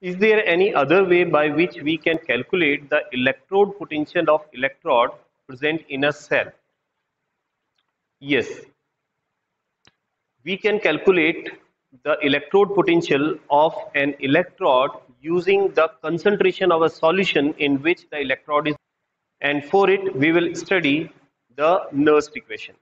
Is there any other way by which we can calculate the electrode potential of electrode present in a cell? Yes, we can calculate the electrode potential of an electrode using the concentration of a solution in which the electrode is, and for it we will study the Nernst equation.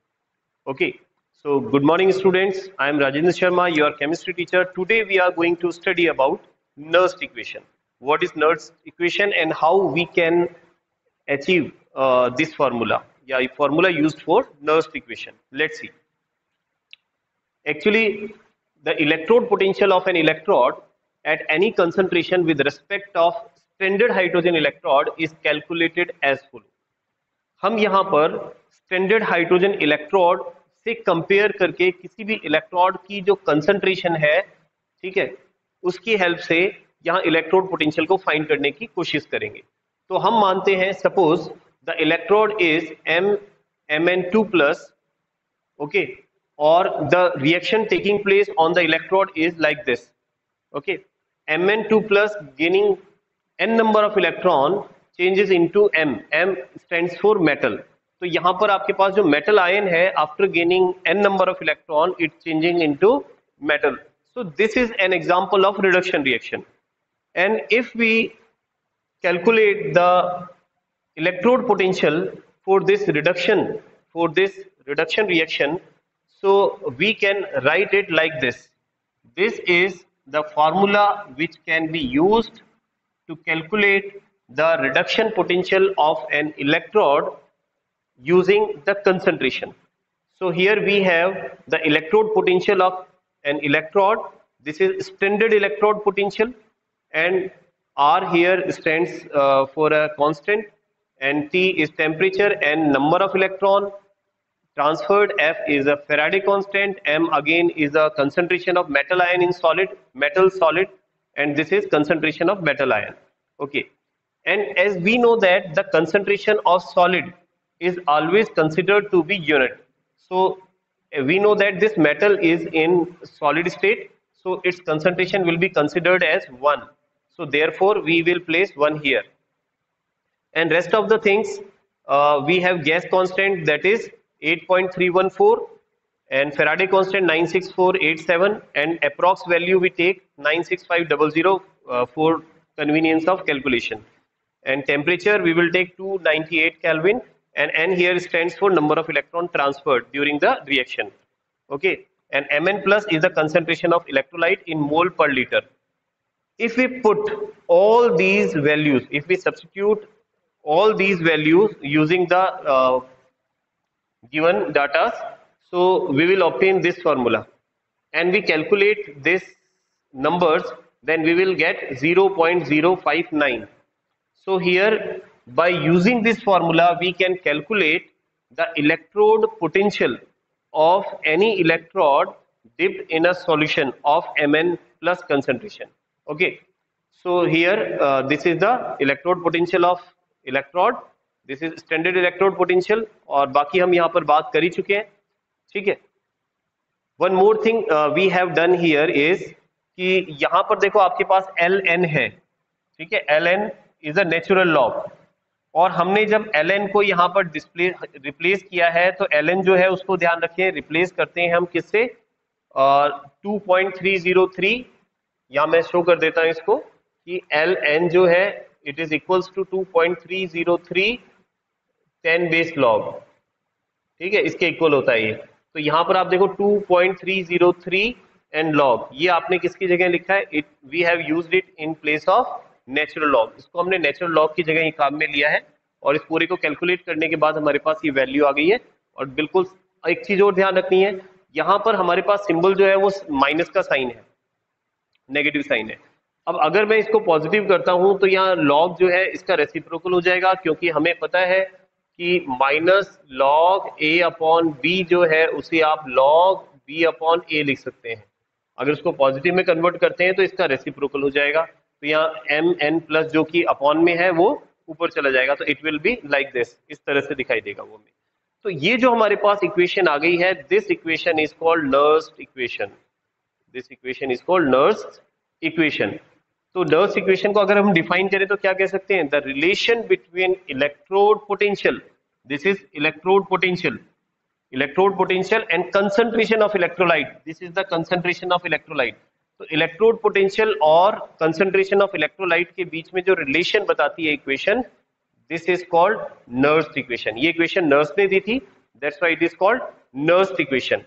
Okay, so good morning students, I am Rajendra Sharma, your chemistry teacher. Today we are going to study about Nernst equation. What is Nernst equation and how we can achieve this formula? Yeah, a formula used for Nernst equation. Let's see. Actually, the electrode potential of an electrode at any concentration with respect of standard hydrogen electrode is calculated as follows. हम यहाँ पर standard hydrogen electrode से compare करके किसी भी electrode की जो concentration है, ठीक है, उसकी हेल्प से यहाँ इलेक्ट्रोड पोटेंशियल को फाइंड करने की कोशिश करेंगे. तो हम मानते हैं suppose the electrode is Mn2 plus, okay, or the reaction taking place on the electrode is like this. Okay, Mn2 plus gaining n number of electron changes into M. M stands for metal. तो यहाँ पर आपके पास जो metal ion है, after gaining n number of electron, it's changing into metal. So this is an example of reduction reaction. And if we calculate the electrode potential for this reduction reaction, so we can write it like this. This is the formula which can be used to calculate the reduction potential of an electrode using the concentration. So here we have the electrode potential of an electrode. This is standard electrode potential, and R here stands for a constant, and T is temperature and number of electron transferred. F is a Faraday constant. M again is a concentration of metal ion in metal solid, and this is concentration of metal ion. Okay, and as we know that the concentration of solid is always considered to be unit, so we know that this metal is in solid state, so its concentration will be considered as 1. So therefore we will place 1 here, and rest of the things we have gas constant, that is 8.314, and Faraday constant 96487, and approx value we take 96500 for convenience of calculation, and temperature we will take 298 Kelvin, and N here stands for number of electron transferred during the reaction. Okay, and Mn plus is the concentration of electrolyte in mole per liter. If we put all these values, if we substitute all these values using the given data, so we will obtain this formula, and we calculate this numbers, then we will get 0.059. So here by using this formula we can calculate the electrode potential of any electrode dipped in a solution of Mn plus concentration. Okay, so here this is the electrode potential of electrode, this is standard electrode potential, और बाकी हम यहाँ पर बात कर ही चुके हैं. ठीक है, one more thing we have done here is कि यहाँ पर देखो आपके पास Ln है, ठीक है, Ln is a natural log, और हमने जब Ln को यहाँ पर रिप्लेस किया है, तो Ln जो है उसको ध्यान रखें, रिप्लेस करते हैं हम किससे, 2.303, यहाँ मैं शो कर देता हूँ इसको कि Ln जो है it is equals to 2.303 10 base log, ठीक है, इसके इक्वल होता है ये. तो यहाँ पर आप देखो 2.303 एंड लॉग, ये आपने किसकी जगह लिखा है, it we have used it in place of natural log. इसको हमने नेचुरल लॉग की जगह ही काम में लिया है, और इस पूरे को कैलकुलेट करने के बाद हमारे पास ये वैल्यू आ गई है. और बिल्कुल एक चीज और ध्यान रखनी है, यहाँ पर हमारे पास सिंबल जो है वो माइनस का साइन है, नेगेटिव साइन है. अब अगर मैं इसको पॉजिटिव करता हूं तो यहाँ लॉग जो है इसका रेसिप्रोकल हो जाएगा, क्योंकि हमें पता है कि माइनस लॉग ए अपॉन बी जो है उसे आप लॉग बी अपॉन ए लिख सकते हैं. अगर उसको पॉजिटिव में कन्वर्ट करते हैं तो इसका रेसिप्रोकल हो जाएगा. तो यहाँ एम एन प्लस जो कि अपॉन में है वो ऊपर चला जाएगा, तो it will be like this, इस तरह से दिखाई देगा वो में. तो ये जो हमारे पास इक्वेशन आ गई है, this equation is called Nernst equation. This equation is called Nernst equation. तो नर्व्स इक्वेशन को अगर हम डिफाइन करें तो क्या कह सकते हैं, the relation between electrode potential, this is electrode potential and concentration of electrolyte, this is the concentration of electrolyte. तो इलेक्ट्रोड पोटेंशियल और कंसंट्रेशन ऑफ इलेक्ट्रोलाइट के बीच में जो रिलेशन बताती है equation, this is called nerves equation. ये equation nerves ने दी थी, that's why it is called nerves equation.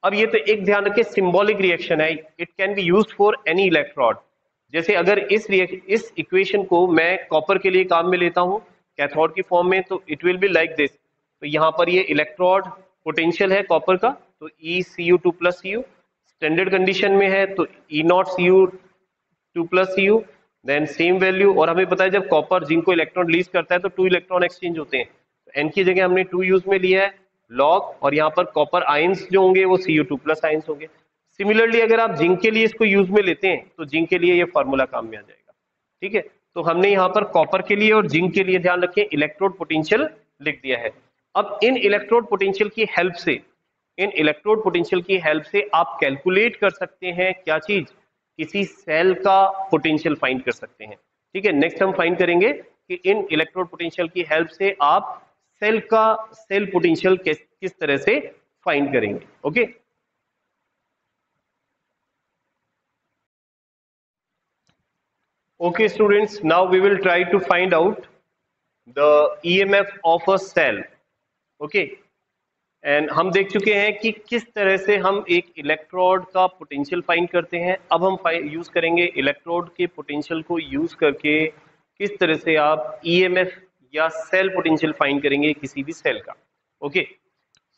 अब ये तो एक ध्यान रखिए सिंबॉलिक रिएक्शन है, it can be used for any electrode. जैसे अगर इस इक्वेशन को मैं कॉपर के लिए काम में लेता हूं कैथोड की फॉर्म में, तो it will be like this. तो यहाँ पर ये इलेक्ट्रोड पोटेंशियल है कॉपर का, तो ECU2 plus Cu। Standard condition में है तो E0Cu2 plus Cu, then same value. और हमें पता है जब कॉपर जिंक को इलेक्ट्रॉन रिलीज करता है तो 2 इलेक्ट्रॉन एक्सचेंज होते हैं, तो N की जगह हमने 2 यूज में लिया है लॉग, और यहाँ पर कॉपर आयंस जो होंगे वो Cu2 प्लस आयंस होंगे। सिमिलरली अगर आप जिंक के लिए इसको यूज में लेते हैं तो जिंक के लिए ये फॉर्मूला काम में आ जाएगा। ठीक है, तो हमने यहाँ पर कॉपर के लिए और जिंक के लिए ध्यान रखें इलेक्ट्रोड पोटेंशियल लिख दिया है। अब इन इलेक्ट्रोड पोटेंशियल की हेल्प से आप कैलकुलेट कर सकते हैं क्या चीज, किसी सेल का पोटेंशियल फाइंड कर सकते हैं। ठीक है, नेक्स्ट हम फाइंड करेंगे कि इन इलेक्ट्रोड पोटेंशियल की हेल्प से आप सेल पोटेंशियल किस तरह से फाइंड करेंगे। Okay, okay students, now we will try to find out the EMF of a cell. okay, and हम देख चुके हैं कि किस तरह से हम एक इलेक्ट्रोड का पोटेंशियल फाइंड करते हैं। अब हम यूज करेंगे इलेक्ट्रोड के पोटेंशियल को यूज करके किस तरह से आप EMF या सेल पोटेंशियल फाइंड करेंगे किसी भी सेल का। Okay,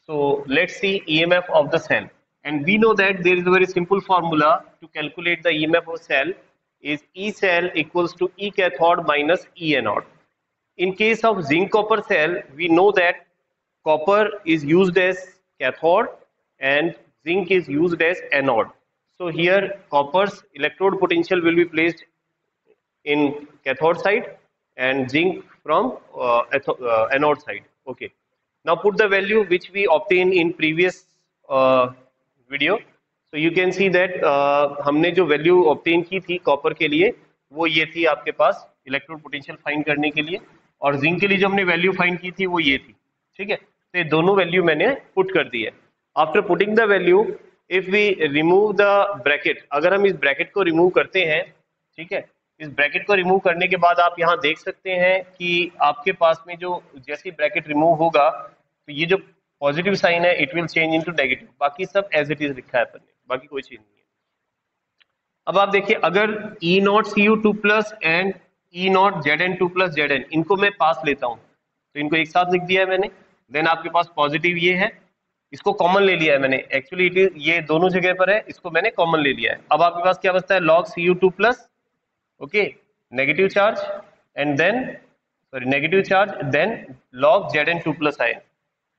so let's see EMF of the cell, and we know that there is a very simple formula to calculate the EMF of a cell is E cell equals to E cathode minus E anode. In case of zinc copper cell, we know that copper is used as cathode and zinc is used as anode. So here copper's electrode potential will be placed in cathode side and zinc from anode side. Okay. Now put the value which we obtained in previous video. So you can see that हमने जो value obtain की थी copper के लिए वो ये थी आपके पास इलेक्ट्रोड पोटेंशियल फाइंड करने के लिए, और जिंक के लिए जो हमने वैल्यू फाइंड की थी वो ये थी। ठीक है, तो ये दोनों वैल्यू मैंने पुट कर दी है। After putting the value, if we remove the bracket, अगर हम इस ब्रैकेट को रिमूव करते हैं, ठीक है, इस ब्रैकेट को रिमूव करने के बाद आप यहाँ देख सकते हैं कि आपके पास में जो जैसे ब्रैकेट रिमूव होगा तो ये जो पॉजिटिव साइन है it will change into negative, बाकी सब एज इट इज लिखा है अपन ने, बाकी कोई चीज नहीं है। अब आप देखिए अगर E0Cu2 plus and E0Zn2 plus Zn, इनको मैं पास लेता हूं तो इनको एक साथ लिख दिया है मैंने। देन आपके पास पॉजिटिव ये है, इसको कॉमन ले लिया है मैंने, एक्चुअली इट इज ये दोनों जगह पर है, इसको मैंने कॉमन ले लिया है। अब आपके पास क्या बचता है, log Cu2 plus, okay, negative charge and then negative charge then log Zn2 plus ion,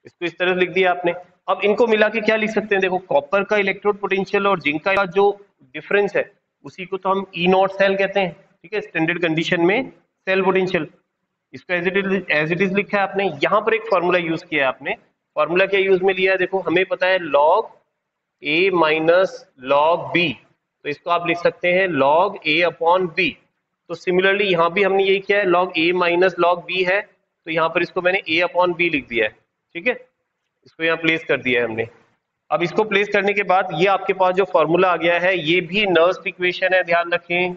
इसको इस तरह लिख दिया आपने। अब इनको मिला के क्या लिख सकते हैं, देखो कॉपर का इलेक्ट्रोड पोटेंशियल और जिंक का जो डिफरेंस है उसी को तो हम E0 सेल कहते हैं। ठीक है, स्टैंडर्ड कंडीशन में सेल पोटेंशियल, इसको एज इट इज लिखा है आपने। यहाँ पर एक फॉर्मूला यूज किया है आपने, फॉर्मूला क्या यूज में लिया है, देखो हमें पता है log A minus log B, तो इसको आप लिख सकते हैं log A अपॉन B। तो सिमिलरली यहाँ भी हमने यही किया है, log A minus log B है, तो यहाँ पर इसको मैंने A अपॉन B लिख दिया है। ठीक है, इसको यहाँ प्लेस कर दिया है हमने। अब इसको प्लेस करने के बाद ये आपके पास जो फॉर्मूला आ गया है ये भी नर्व्स इक्वेशन है, ध्यान रखें,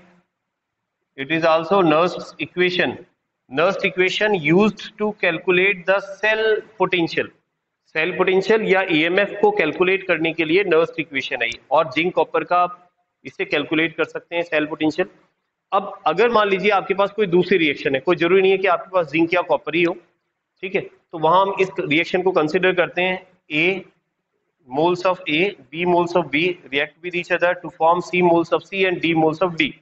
it is also Nernst equation used to calculate the cell potential या EMF को कैलकुलेट करने के लिए नर्व्स इक्वेशन है, और जिंक कॉपर का इससे कैलकुलेट कर सकते हैं सेल पोटेंशियल। अब अगर मान लीजिए आपके पास कोई दूसरी रिएक्शन है, कोई जरूरी नहीं है कि आपके पास जिंक या कॉपर ही हो, ठीक है, तो वहां हम इस रिएक्शन को कंसिडर करते हैं, A moles of A, B moles of B react with each other to form C moles of C and D moles of D.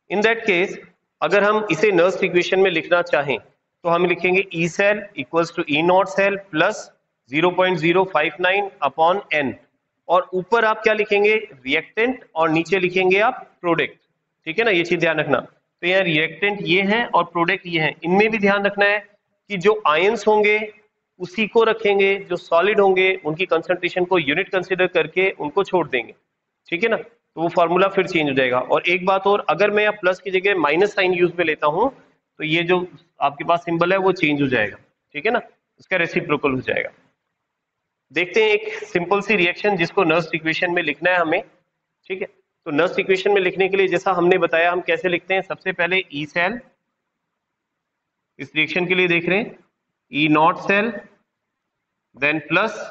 In that case, अगर हम इसे नर्व्स इक्वेशन में लिखना चाहें तो हम लिखेंगे E cell equals to E0 cell plus 0.059 upon N, और ऊपर आप क्या लिखेंगे, रिएक्टेंट, और नीचे लिखेंगे आप प्रोडक्ट। ठीक है ना, ये चीज ध्यान रखना। तो यहाँ रिएक्टेंट ये है और प्रोडक्ट ये है, इनमें भी ध्यान रखना है कि जो आयंस होंगे उसी को रखेंगे, जो सॉलिड होंगे उनकी कंसंट्रेशन को यूनिट कंसीडर करके उनको छोड़ देंगे। ठीक है ना, तो वो फार्मूला फिर चेंज हो जाएगा। और एक बात और, अगर मैं प्लस की जगह माइनस साइन यूज में लेता हूं तो ये जो आपके पास सिंबल है वो चेंज हो जाएगा, ठीक है ना, उसका रेसिप्रोकल हो जाएगा। देखते हैं एक सिंपल सी रिएक्शन जिसको नर्स इक्वेशन में लिखना है हमें, ठीक है। तो नर्स इक्वेशन में लिखने के लिए जैसा हमने बताया हम कैसे लिखते हैं, सबसे पहले ई सेल, इस रिएक्शन के लिए देख रहे हैं e not cell, then plus,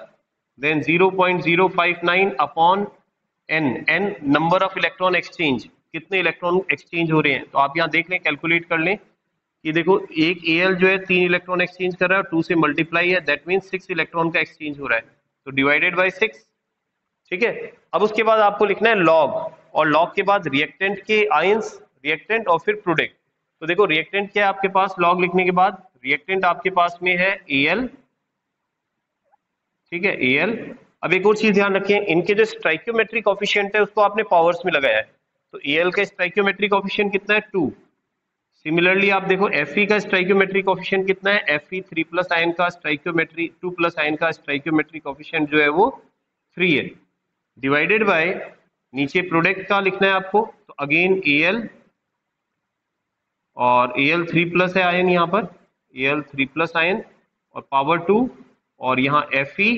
then 0.059 upon n, n number of electron exchange, कितने इलेक्ट्रॉन एक्सचेंज हो रहे हैं। तो आप यहाँ देख लें, कैलकुलेट कर लें कि देखो एक एल जो है 3 इलेक्ट्रॉन एक्सचेंज कर रहा है, 2 से मल्टीप्लाई है, दैट मीन्स 6 इलेक्ट्रॉन का एक्सचेंज हो रहा है, तो डिवाइडेड बाई 6, ठीक है। अब उसके बाद आपको लिखना है लॉग, और लॉग के बाद रिएक्टेंट के आयंस, रिएक्टेंट और फिर प्रोडक्ट। तो देखो रिएक्टेंट क्या है आपके पास, लॉग लिखने के बाद रिएक्टेंट आपके पास में है एल, ठीक है, एल। अब एक और चीज ध्यान रखें, इनके जो स्टाइक्योमेट्रिक कोफिशिएंट है उसको आपने पावर्स में लगाया है, तो एल का स्टाइक्योमेट्रिक कोफिशिएंट कितना है, 2। सिमिलरली आप देखो Fe का स्टाइक्योमेट्रिक कोफिशिएंट कितना है, Fe 3 प्लस आयन का स्टाइक्योमेट्रिक 2 प्लस आयन का स्टाइक्योमेट्रिक कोफिशिएंट जो है वो 3 है, डिवाइडेड बाय नीचे प्रोडक्ट का लिखना है आपको, तो अगेन Al, और Al 3 प्लस है आयन यहाँ पर, Al 3 प्लस आयन और पावर 2, और यहाँ Fe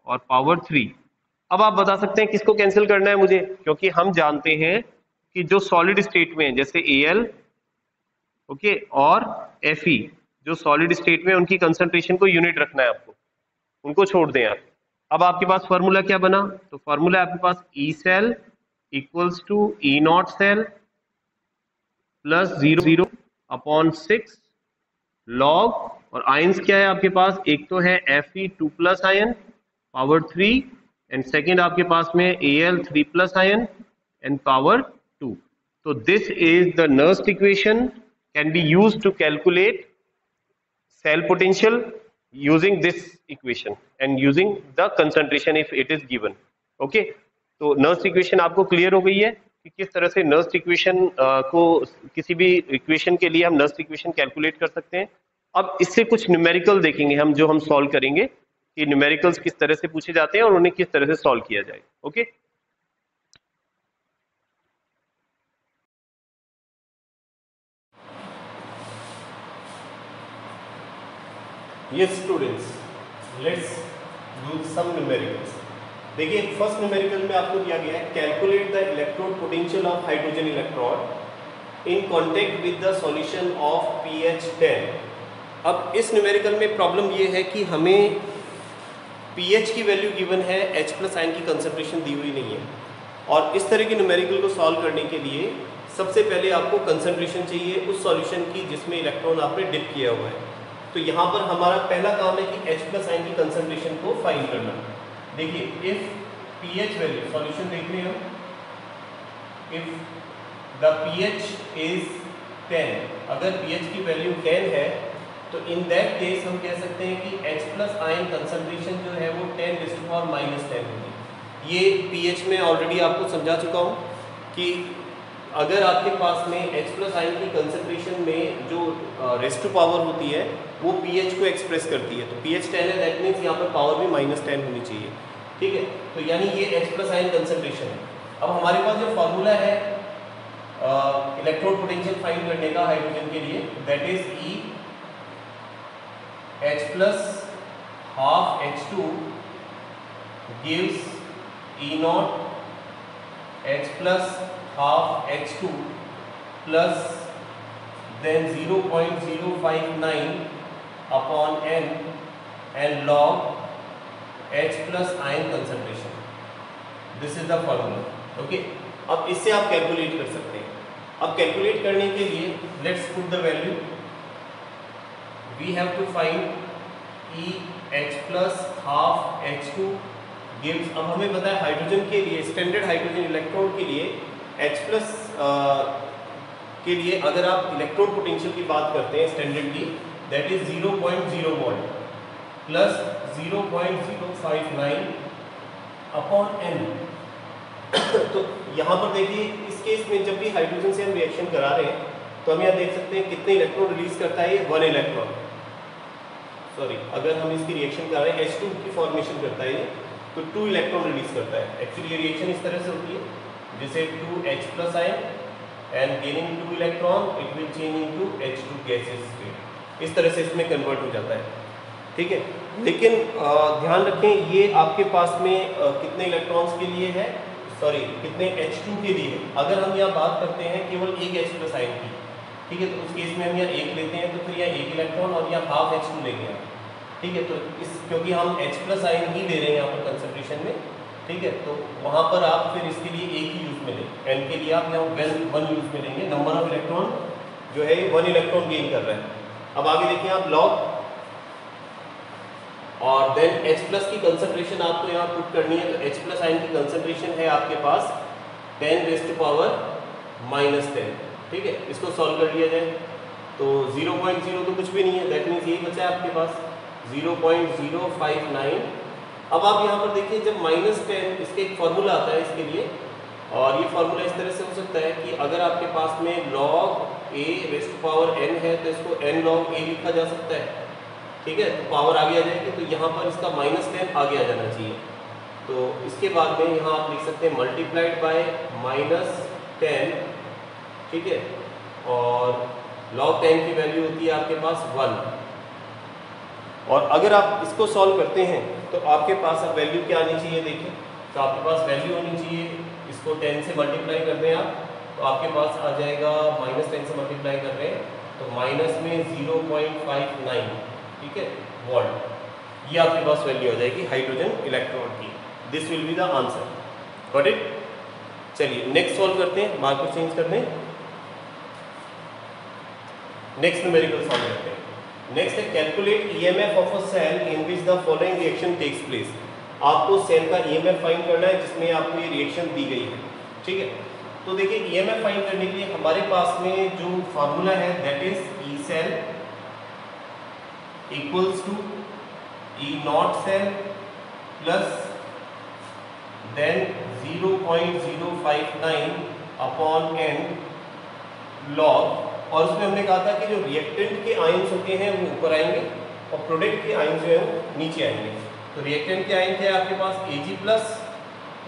और पावर 3। अब आप बता सकते हैं किसको कैंसिल करना है मुझे, क्योंकि हम जानते हैं कि जो सॉलिड स्टेट में है जैसे Al, ओके, और Fe जो सॉलिड स्टेट में उनकी कंसंट्रेशन को यूनिट रखना है आपको, उनको छोड़ दें आप। अब आपके पास फार्मूला क्या बना, तो फार्मूला आपके पास e cell equals to E not cell plus 0 upon 6 log, और आयंस क्या है आपके पास, एक तो है Fe 2 plus ion power 3, and second आपके पास में Al 3 plus ion and power 2। तो this is the Nernst equation can be used to calculate cell potential using this equation and using the concentration if it is given, okay। तो Nernst equation आपको clear हो गई है कि किस तरह से नर्स्ट इक्वेशन को, किसी भी इक्वेशन के लिए हम नर्स्ट इक्वेशन कैलकुलेट कर सकते हैं। अब इससे कुछ न्यूमेरिकल देखेंगे हम, जो हम सॉल्व करेंगे कि न्यूमेरिकल्स किस तरह से पूछे जाते हैं और उन्हें किस तरह से सॉल्व किया जाए, okay. Yes students, let's do some numericals। देखिए फर्स्ट न्यूमेरिकल में आपको दिया गया है calculate the electrode potential of hydrogen electrode in contact with the solution of pH 10। अब इस न्यूमेरिकल में प्रॉब्लम ये है कि हमें pH की वैल्यू गिवन है, H प्लस आयन की कंसंट्रेशन दी हुई नहीं है, और इस तरह की न्यूमेरिकल को सॉल्व करने के लिए सबसे पहले आपको कंसंट्रेशन चाहिए उस सॉल्यूशन की जिसमें इलेक्ट्रॉन आपने डिप किया हुआ है। तो यहाँ पर हमारा पहला काम है कि H प्लस आयन की कंसंट्रेशन को फाइंड करना। देखिए इफ pH वैल्यू, सॉल्यूशन देख रहे हैं हम, इफ द pH इज 10, अगर pH की वैल्यू 10 है तो इन दैट केस हम कह सकते हैं कि H प्लस आयन कंसंट्रेशन जो है वो 10⁻⁻10 होगी। ये pH में ऑलरेडी आपको समझा चुका हूँ कि अगर आपके पास में H प्लस आयन की कंसंट्रेशन में जो रेस्ट टू पावर होती है वो pH को एक्सप्रेस करती है, तो pH 10 है, दैट मीन्स यहाँ पर पावर भी -10 होनी चाहिए, ठीक है। तो यानी ये H प्लस आयन कंसंट्रेशन है। अब हमारे पास जो फार्मूला है इलेक्ट्रोड पोटेंशियल फाइंड करने का हाइड्रोजन के लिए, that is E H plus half H2 gives E not H plus half H2 plus then 0.059 upon n and log H plus ion concentration. This is the formula, okay। अब इससे आप calculate कर सकते हैं। अब calculate करने के लिए let's put the value, we have to find E H plus half H2 gives, अब हमें पता है हाइड्रोजन के लिए, स्टैंडर्ड हाइड्रोजन इलेक्ट्रोड के लिए H प्लस के लिए अगर आप इलेक्ट्रोड पोटेंशियल की बात करते हैं स्टैंडर्ड की, that is 0.0 volt plus 0.059 upon n। तो यहाँ पर देखिए इस केस में जब भी हाइड्रोजन से हम रिएक्शन करा रहे हैं तो हम यहाँ देख सकते हैं कितने इलेक्ट्रॉन रिलीज करता है, ये 1 इलेक्ट्रॉन, सॉरी अगर हम इसकी रिएक्शन कर रहे हैं H2 की फॉर्मेशन करता है ये, तो 2 इलेक्ट्रॉन रिलीज करता है। एक्चुअली ये रिएक्शन इस तरह से होती है, जैसे 2H plus ion and gaining 2 electron it will change into H2 gases state. इस तरह से इसमें कन्वर्ट हो जाता है, ठीक है। लेकिन ध्यान रखें ये आपके पास में कितने इलेक्ट्रॉन्स के लिए है, सॉरी कितने H2 के लिए है। अगर हम यहाँ बात करते हैं केवल एक H प्लस आयन की, ठीक है, तो उस केस में हम यहाँ एक लेते हैं तो फिर यहाँ एक इलेक्ट्रॉन और यहाँ हाफ H2 लेंगे आप, ठीक है। तो इस क्योंकि हम H प्लस आयन ही ले रहे हैं यहाँ पर कंसंट्रेशन में, ठीक है, तो वहाँ पर आप फिर इसके लिए एक ही यूज में लें। N के लिए आप यहाँ वन यूज में लेंगे, नंबर ऑफ इलेक्ट्रॉन जो है 1 इलेक्ट्रॉन गेन कर रहा है। अब आगे देखिए आप लॉग और देन H प्लस की कंसंट्रेशन आपको यहाँ पुट करनी है। तो H प्लस आयन की कंसंट्रेशन है आपके पास 10⁻⁻10, ठीक है। इसको सॉल्व कर लिया जाए तो 0.0 तो कुछ भी नहीं है, दैट मीन्स यही बचा है आपके पास 0.059। अब आप यहाँ पर देखिए जब -10 इसके एक फॉर्मूला आता है इसके लिए, और ये फॉर्मूला इस तरह से हो सकता है कि अगर आपके पास में log a⁻n है तो इसको n log a लिखा जा सकता है, ठीक है। तो पावर आगे आ जाएगी तो यहाँ पर इसका -10 आगे आ जाना चाहिए। तो इसके बाद में यहाँ आप लिख सकते हैं मल्टीप्लाइड बाय -10, ठीक है, और log 10 की वैल्यू होती है आपके पास 1। और अगर आप इसको सॉल्व करते हैं तो आपके पास अब वैल्यू क्या आनी चाहिए, देखिए तो आपके पास वैल्यू होनी चाहिए, इसको 10 से मल्टीप्लाई कर दें आप तो आपके पास आ जाएगा -10 से मल्टीप्लाई कर रहे हैं तो माइनस में 0.59, ठीक है, वोल्ट। ये आपके पास वैल्यू आ जाएगी हाइड्रोजन इलेक्ट्रॉन की। This will be the answer, got it. चलिए नेक्स्ट सॉल्व करते हैं, मार्कर चेंज कर दें, नेक्स्ट न्यूमेरिकल सॉल्व करते हैं। नेक्स्ट है calculate EMF of a cell in which the following reaction takes place. आपको सेल का ईएमएफ फाइंड करना है जिसमें आपको ये रिएक्शन दी गई है, ठीक है। तो देखिए ईएमएफ फाइंड करने के लिए हमारे पास में जो फार्मूला है that is E cell equals to E not cell plus then 0.059 upon n log, और उसमें हमने कहा था कि जो रिएक्टेंट के आयंस होते हैं वो ऊपर आएंगे और प्रोडक्ट के आयंस जो है वो नीचे आएंगे। तो रिएक्टेंट के आयन थे आपके पास Ag+,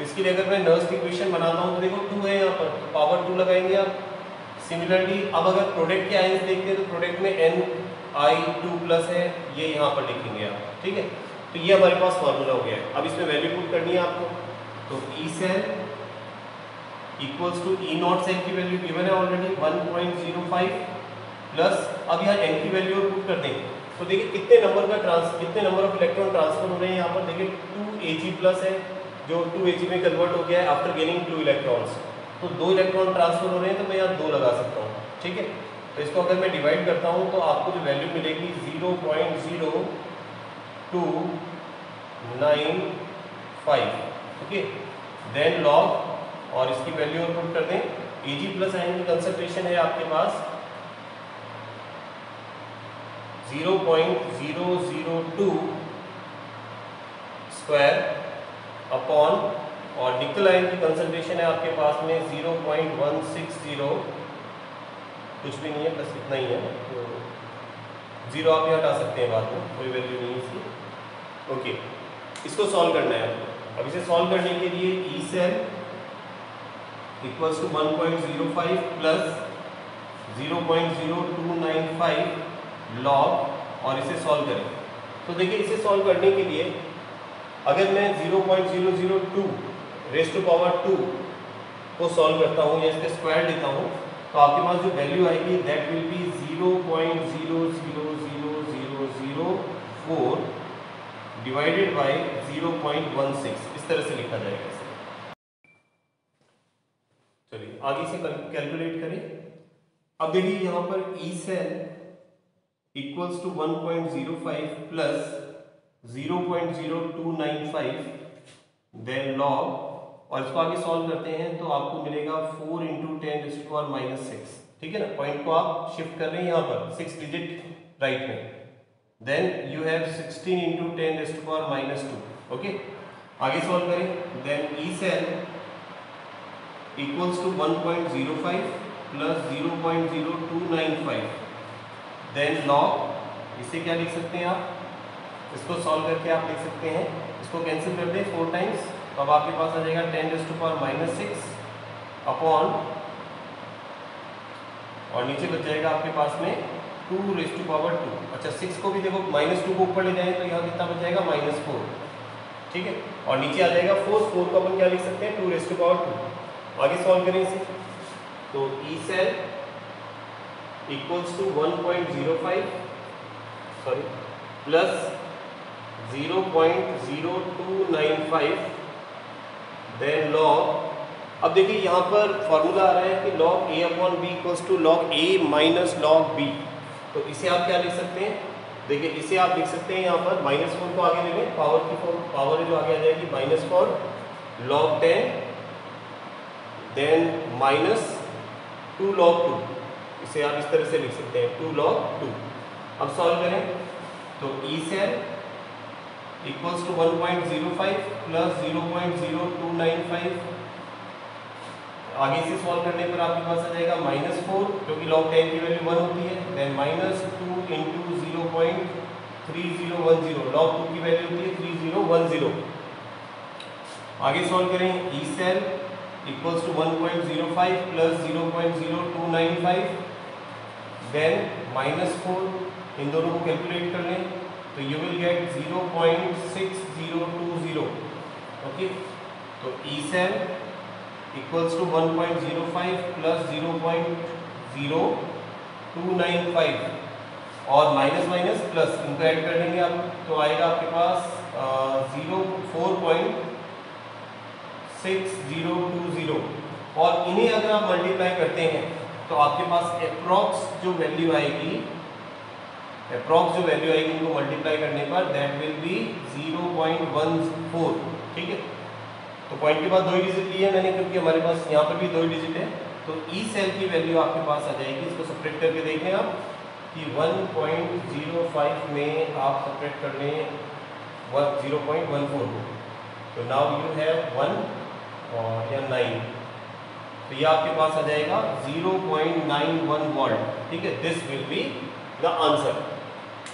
इसके लिए अगर मैं नर्स इक्वेशन बनाता हूँ तो देखो 2 है यहाँ पर, तो पावर 2 लगाएंगे आप। सिमिलरली अब अगर प्रोडक्ट के आयंस देखते हैं तो प्रोडक्ट में Ni2+ है, ये यहाँ पर लिखेंगे आप, ठीक है। तो ये हमारे पास फॉर्मूला हो गया है। अब इसमें वैल्यू पुट करनी है आपको, तो ई cell equals to E not cell की वैल्यू गिवन है ऑलरेडी 1.05 प्लस अब यहाँ n की वैल्यू और पुट कर देंगे। तो देखिए कितने नंबर ऑफ इलेक्ट्रॉन ट्रांसफर हो रहे हैं यहाँ पर, देखिए 2Ag+ है जो 2Ag में कन्वर्ट हो गया है आफ्टर गेनिंग 2 इलेक्ट्रॉन्स। तो 2 इलेक्ट्रॉन ट्रांसफर हो रहे हैं तो मैं यहाँ 2 लगा सकता हूँ, ठीक है। तो इसको अगर मैं डिवाइड करता हूँ तो आपको जो वैल्यू मिलेगी 0.0295, ओके। देन लॉग और इसकी वैल्यू और पुट कर दें। Ag+ आयन की कंसंट्रेशन है आपके पास 0.002 स्क्वायर अपॉन, और निकल आयन की कंसंट्रेशन है आपके पास में 0.160, कुछ भी नहीं है बस इतना ही है, तो 0 आप यहाँ हटा सकते हैं बाद में, कोई वैल्यू नहीं है इसकी, ओके। इसको सॉल्व करना है आपको। अब इसे सॉल्व करने के लिए E cell equals to 1.05 plus 0.0295 log, और इसे सॉल्व करें। तो देखिए इसे सॉल्व करने के लिए अगर मैं 0.002 रेज़ टू पावर 2 को सॉल्व करता हूँ या इसके स्क्वायर लेता हूँ तो आपके पास जो वैल्यू आएगी that will be 0.00004 divided by 0.16, इस तरह से लिखा जाएगा इसे। चलिए आगे से कैलकुलेट करें। अब देखिए यहाँ पर E cell equals to 1.05 plus 0.0295 then log, और इसको आगे सॉल्व करते हैं तो आपको मिलेगा 4 × 10⁻⁻6, ठीक है ना। पॉइंट को आप शिफ्ट कर रहे हैं यहाँ पर 6 डिजिट राइट में, देन यू हैव 16 × 10⁻², ओके। आगे सॉल्व करें, then E cell equals to 1.05 plus 0.0295 then log, इसे क्या लिख सकते हैं आप, इसको सॉल्व करके आप लिख सकते हैं, इसको कैंसिल कर दें 4 टाइम्स, तो अब आपके पास आ जाएगा 10⁻⁻6 अपॉन, और नीचे बच जाएगा आपके पास में 2⁻²। अच्छा 6 को भी देखो -2 को ऊपर ले जाएं तो यहाँ कितना बच जाएगा -4, ठीक है। और नीचे आ जाएगा 4 को अपन क्या लिख सकते हैं 2⁻²। आगे सॉल्व करें इसे, तो ई cell equals to 1.05 sorry plus 0.0295 then log, अब देखिए यहाँ पर फॉर्मूला आ रहा है कि log a upon B equals to log a minus log b, तो इसे आप क्या लिख सकते हैं, देखिए इसे आप लिख सकते हैं यहाँ पर -4 को आगे ले लें, पावर की पावर जो आगे आ जाएगी -4 log 10 देन -2 log 2, इसे आप इस तरह से लिख सकते हैं 2 log 2। अब सॉल्व करें तो ई सेल इक्वल्स टू 1.05 प्लस 0.0295, आगे से सॉल्व करने पर आपके पास आ जाएगा -4 क्योंकि log 10 की वैल्यू 1 होती है, देन -2 इंटू 0.3010, log 2 की वैल्यू होती है 3010। आगे सॉल्व करें E cell equals to 1.05 plus 0.0295 then -4, इन दोनों को कैलकुलेट कर लें तो यू विल गेट 0.6020, ओके। तो ई सेल इक्वल्स टू 1.05 प्लस 0.0295 और माइनस माइनस प्लस इनको ऐड कर देंगे आप, तो आएगा आपके पास 4.6020, और इन्हें अगर आप मल्टीप्लाई करते हैं तो आपके पास अप्रॉक्स जो वैल्यू आएगी इनको मल्टीप्लाई करने पर दैट विल बी 0.14, ठीक है। तो पॉइंट के बाद 2 डिजिट लिए मैंने क्योंकि हमारे पास यहाँ पर भी 2 डिजिट है, तो ई सेल की वैल्यू आपके पास आ जाएगी, इसको सेपरेट करके देखें आप कि 1.05 में आप सेपरेट कर लें 0.14 को, तो नाउ यू हैव 1 और या 9, तो ये आपके पास आ जाएगा 0.91 वोल्ट, ठीक है। This will be the answer.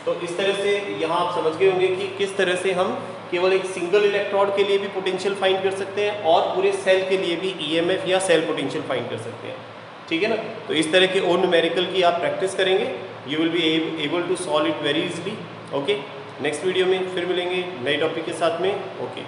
तो इस तरह से यहाँ आप समझ गए होंगे कि किस तरह से हम केवल एक सिंगल इलेक्ट्रोड के लिए भी पोटेंशियल फाइंड कर सकते हैं और पूरे सेल के लिए भी ईएमएफ या सेल पोटेंशियल फाइंड कर सकते हैं, ठीक है ना। तो इस तरह के और न्यूमेरिकल की आप प्रैक्टिस करेंगे, you will be able to solve it very easily, okay. Next video में फिर मिलेंगे नए टॉपिक के साथ में, ओके।